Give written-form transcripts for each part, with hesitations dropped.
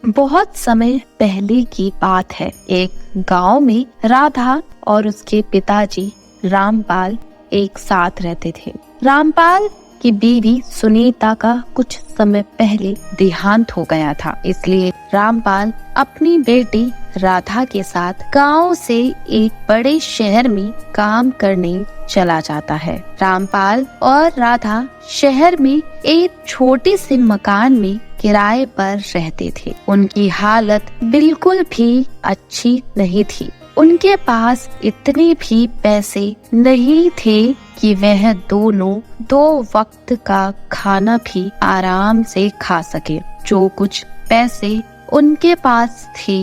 बहुत समय पहले की बात है। एक गांव में राधा और उसके पिताजी रामपाल एक साथ रहते थे। रामपाल की बीवी सुनीता का कुछ समय पहले देहांत हो गया था, इसलिए रामपाल अपनी बेटी राधा के साथ गांव से एक बड़े शहर में काम करने चला जाता है। रामपाल और राधा शहर में एक छोटे से मकान में किराए पर रहते थे। उनकी हालत बिल्कुल भी अच्छी नहीं थी। उनके पास इतने भी पैसे नहीं थे कि वह दोनों 2 वक्त का खाना भी आराम से खा सके। जो कुछ पैसे उनके पास थे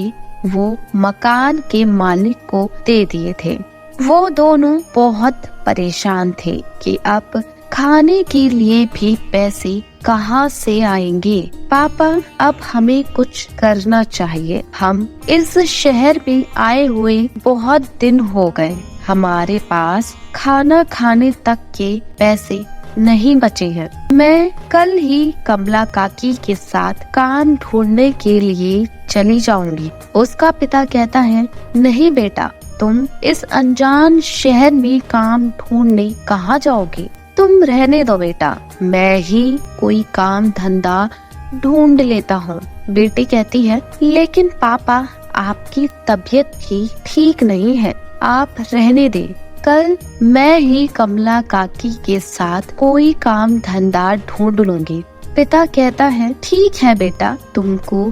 वो मकान के मालिक को दे दिए थे। वो दोनों बहुत परेशान थे कि अब खाने के लिए भी पैसे कहाँ से आएंगे। पापा, अब हमें कुछ करना चाहिए। हम इस शहर में आए हुए बहुत दिन हो गए। हमारे पास खाना खाने तक के पैसे नहीं बचे हैं। मैं कल ही कमला काकी के साथ काम ढूंढने के लिए चली जाऊंगी। उसका पिता कहता है, नहीं बेटा, तुम इस अनजान शहर में काम ढूंढने कहाँ जाओगे? तुम रहने दो बेटा, मैं ही कोई काम धंधा ढूंढ लेता हूँ। बेटी कहती है, लेकिन पापा, आपकी तबीयत भी ठीक नहीं है, आप रहने दे। कल मैं ही कमला काकी के साथ कोई काम धंधा ढूंढ लूंगी। पिता कहता है, ठीक है बेटा, तुमको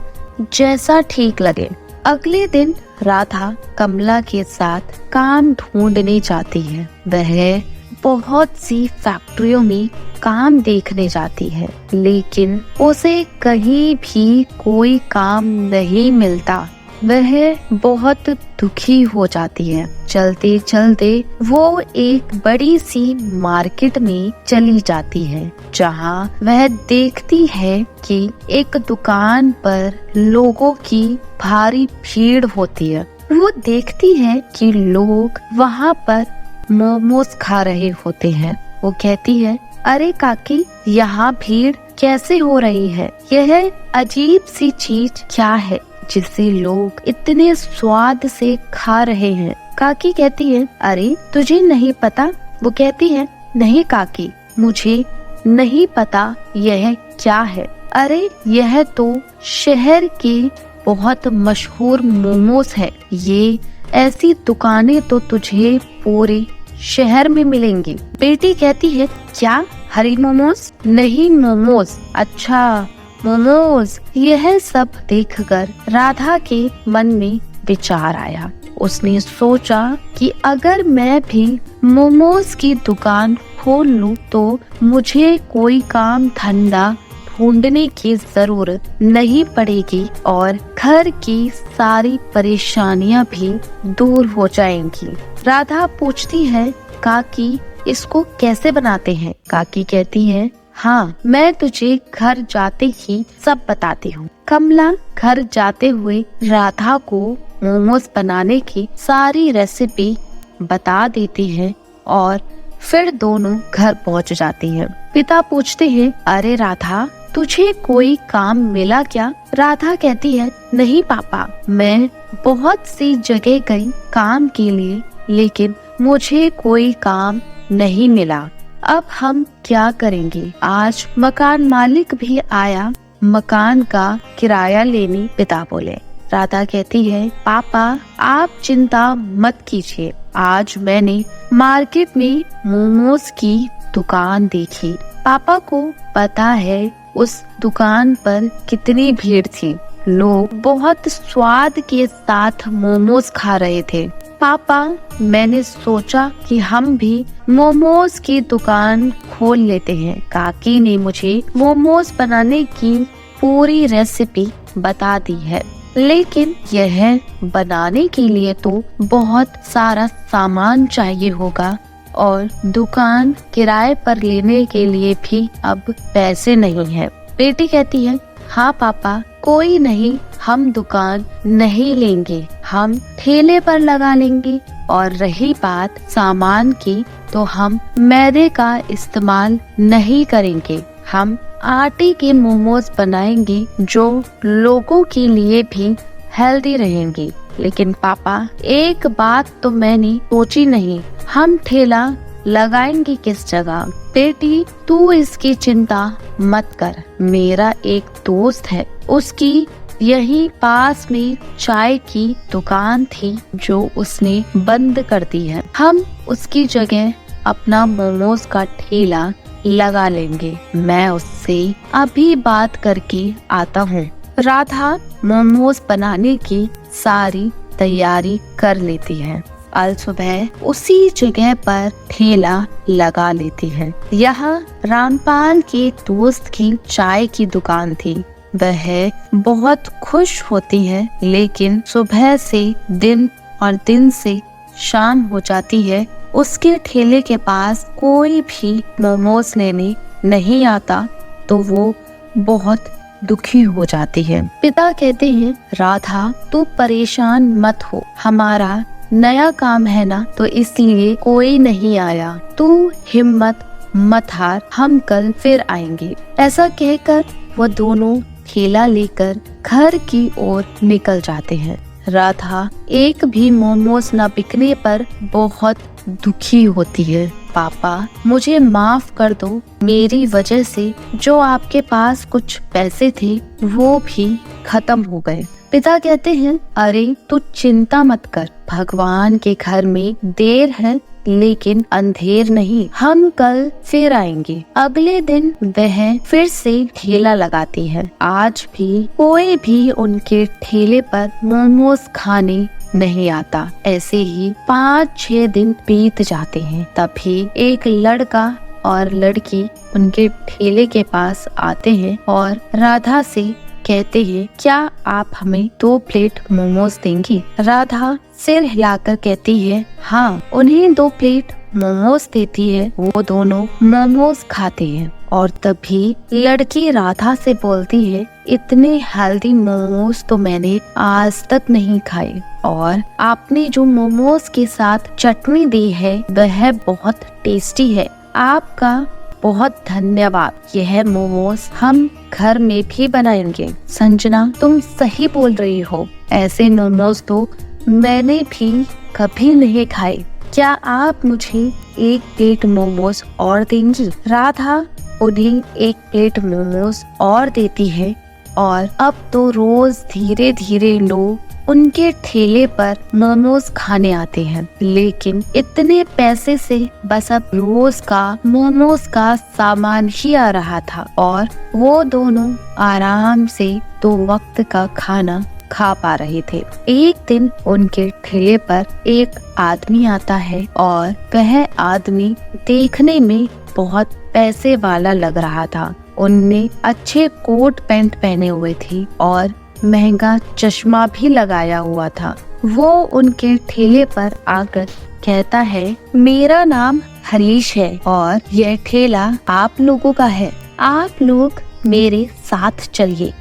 जैसा ठीक लगे। अगले दिन राधा कमला के साथ काम ढूंढने जाती है। वह बहुत सी फैक्ट्रियों में काम देखने जाती है, लेकिन उसे कहीं भी कोई काम नहीं मिलता। वह बहुत दुखी हो जाती है। चलते चलते वो एक बड़ी सी मार्केट में चली जाती है, जहाँ वह देखती है कि एक दुकान पर लोगों की भारी भीड़ होती है। वो देखती है कि लोग वहाँ पर मोमोज खा रहे होते हैं। वो कहती है, अरे काकी, यहाँ भीड़ कैसे हो रही है? यह अजीब सी चीज क्या है जिसे लोग इतने स्वाद से खा रहे हैं? काकी कहती है, अरे तुझे नहीं पता? वो कहती है, नहीं काकी, मुझे नहीं पता यह क्या है। अरे यह तो शहर के बहुत मशहूर मोमोज है। ये ऐसी दुकानें तो तुझे पूरे शहर में मिलेंगी। बेटी कहती है, क्या हरी मोमोज? नहीं, मोमोज। अच्छा, मोमोज। यह सब देखकर राधा के मन में विचार आया। उसने सोचा कि अगर मैं भी मोमोज की दुकान खोल लूं तो मुझे कोई काम धंधा ढूंढने की जरूरत नहीं पड़ेगी और घर की सारी परेशानियां भी दूर हो जाएंगी। राधा पूछती है, काकी, इसको कैसे बनाते हैं? काकी कहती है, हाँ, मैं तुझे घर जाते ही सब बताती हूँ। कमला घर जाते हुए राधा को मोमोज बनाने की सारी रेसिपी बता देती है और फिर दोनों घर पहुँच जाती हैं। पिता पूछते हैं, अरे राधा, तुझे कोई काम मिला क्या? राधा कहती है, नहीं पापा, मैं बहुत सी जगह गई काम के लिए, लेकिन मुझे कोई काम नहीं मिला। अब हम क्या करेंगे? आज मकान मालिक भी आया मकान का किराया लेने। पिता बोले। राधा कहती है, पापा, आप चिंता मत कीजिए। आज मैंने मार्केट में मोमोज की दुकान देखी। पापा को पता है उस दुकान पर कितनी भीड़ थी। लोग बहुत स्वाद के साथ मोमोज खा रहे थे। पापा, मैंने सोचा कि हम भी मोमोज की दुकान खोल लेते हैं। काकी ने मुझे मोमोज बनाने की पूरी रेसिपी बता दी है, लेकिन यह बनाने के लिए तो बहुत सारा सामान चाहिए होगा और दुकान किराए पर लेने के लिए भी अब पैसे नहीं है। बेटी कहती है, हाँ पापा, कोई नहीं, हम दुकान नहीं लेंगे, हम ठेले पर लगा लेंगे। और रही बात सामान की, तो हम मैदे का इस्तेमाल नहीं करेंगे, हम आटे के मोमोज बनाएंगे जो लोगों के लिए भी हेल्दी रहेंगे। लेकिन पापा, एक बात तो मैंने सोची नहीं, हम ठेला लगाएंगे किस जगह? बेटी, तू इसकी चिंता मत कर। मेरा एक दोस्त है, उसकी यही पास में चाय की दुकान थी जो उसने बंद कर दी है। हम उसकी जगह अपना मोमोज का ठेला लगा लेंगे। मैं उससे अभी बात करके आता हूँ। राधा मोमोज बनाने की सारी तैयारी कर लेती है। कल सुबह उसी जगह पर ठेला लगा लेती है। यह रामपाल के दोस्त की चाय की दुकान थी। वह बहुत खुश होती है, लेकिन सुबह से दिन और दिन से शाम हो जाती है, उसके ठेले के पास कोई भी मोमोज लेने नहीं आता, तो वो बहुत दुखी हो जाती है। पिता कहते हैं, राधा तू परेशान मत हो, हमारा नया काम है ना, तो इसलिए कोई नहीं आया। तू हिम्मत मत हार, हम कल फिर आएंगे। ऐसा कहकर वो दोनों ठेला लेकर घर की ओर निकल जाते हैं। राधा एक भी मोमोज न बिकने पर बहुत दुखी होती है। पापा, मुझे माफ कर दो, मेरी वजह से जो आपके पास कुछ पैसे थे वो भी खत्म हो गए। पिता कहते हैं, अरे तू चिंता मत कर, भगवान के घर में देर है लेकिन अंधेर नहीं, हम कल फिर आएंगे। अगले दिन वह फिर से ठेला लगाती है। आज भी कोई भी उनके ठेले पर मोमोज खाने नहीं आता। ऐसे ही 5-6 दिन बीत जाते हैं। तभी एक लड़का और लड़की उनके ठेले के पास आते हैं और राधा से कहते हैं, क्या आप हमें 2 प्लेट मोमोज देंगी? राधा सिर हिलाकर कहती है, हाँ। उन्हें 2 प्लेट मोमोज देती है। वो दोनों मोमोज खाते हैं और तभी लड़की राधा से बोलती है, इतने हेल्दी मोमोज तो मैंने आज तक नहीं खाए, और आपने जो मोमोज के साथ चटनी दी है वह बहुत टेस्टी है। आपका बहुत धन्यवाद। यह मोमोज हम घर में भी बनाएंगे। संजना, तुम सही बोल रही हो, ऐसे मोमोज तो मैंने भी कभी नहीं खाए। क्या आप मुझे 1 प्लेट मोमोज और देंगी? राधा उन्हें 1 प्लेट मोमोज और देती है और अब तो रोज धीरे धीरे लोग उनके ठेले पर मोमोज खाने आते हैं। लेकिन इतने पैसे से बस अब रोज का मोमोज का सामान ही आ रहा था और वो दोनों आराम से 2 वक्त का खाना खा पा रहे थे। एक दिन उनके ठेले पर एक आदमी आता है और वह आदमी देखने में बहुत पैसे वाला लग रहा था। उनने अच्छे कोट पैंट पहने हुए थे और महंगा चश्मा भी लगाया हुआ था। वो उनके ठेले पर आकर कहता है, मेरा नाम हरीश है और यह ठेला आप लोगों का है, आप लोग मेरे साथ चलिए।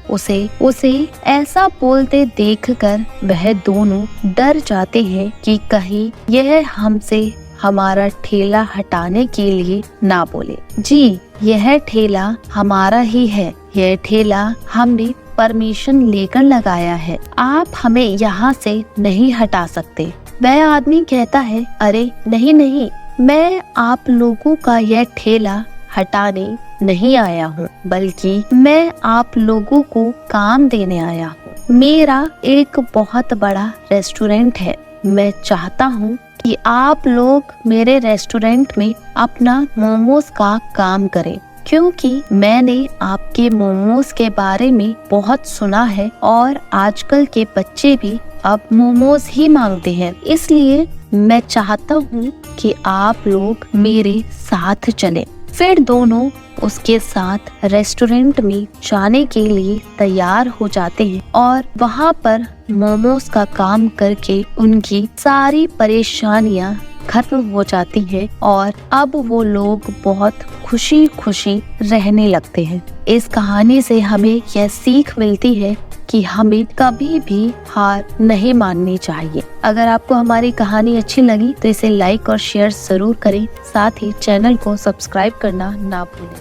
उसे ऐसा बोलते देखकर वह दोनों डर जाते हैं कि कहीं यह हमसे हमारा ठेला हटाने के लिए ना बोले। जी, यह ठेला हमारा ही है, यह ठेला हमने परमिशन लेकर लगाया है, आप हमें यहाँ से नहीं हटा सकते। वह आदमी कहता है, अरे नहीं नहीं, मैं आप लोगों का यह ठेला हटाने नहीं आया हूँ, बल्कि मैं आप लोगों को काम देने आया हूँ। मेरा एक बहुत बड़ा रेस्टोरेंट है, मैं चाहता हूँ कि आप लोग मेरे रेस्टोरेंट में अपना मोमोज का काम करें, क्योंकि मैंने आपके मोमोज के बारे में बहुत सुना है और आजकल के बच्चे भी अब मोमोज ही मांगते हैं। इसलिए मैं चाहता हूँ कि आप लोग मेरे साथ चलें। फिर दोनों उसके साथ रेस्टोरेंट में जाने के लिए तैयार हो जाते हैं और वहाँ पर मोमोज का काम करके उनकी सारी परेशानियाँ खत्म हो जाती है और अब वो लोग बहुत खुशी खुशी रहने लगते हैं। इस कहानी से हमें यह सीख मिलती है कि हमें कभी भी हार नहीं माननी चाहिए। अगर आपको हमारी कहानी अच्छी लगी तो इसे लाइक और शेयर जरूर करें, साथ ही चैनल को सब्सक्राइब करना ना भूलें।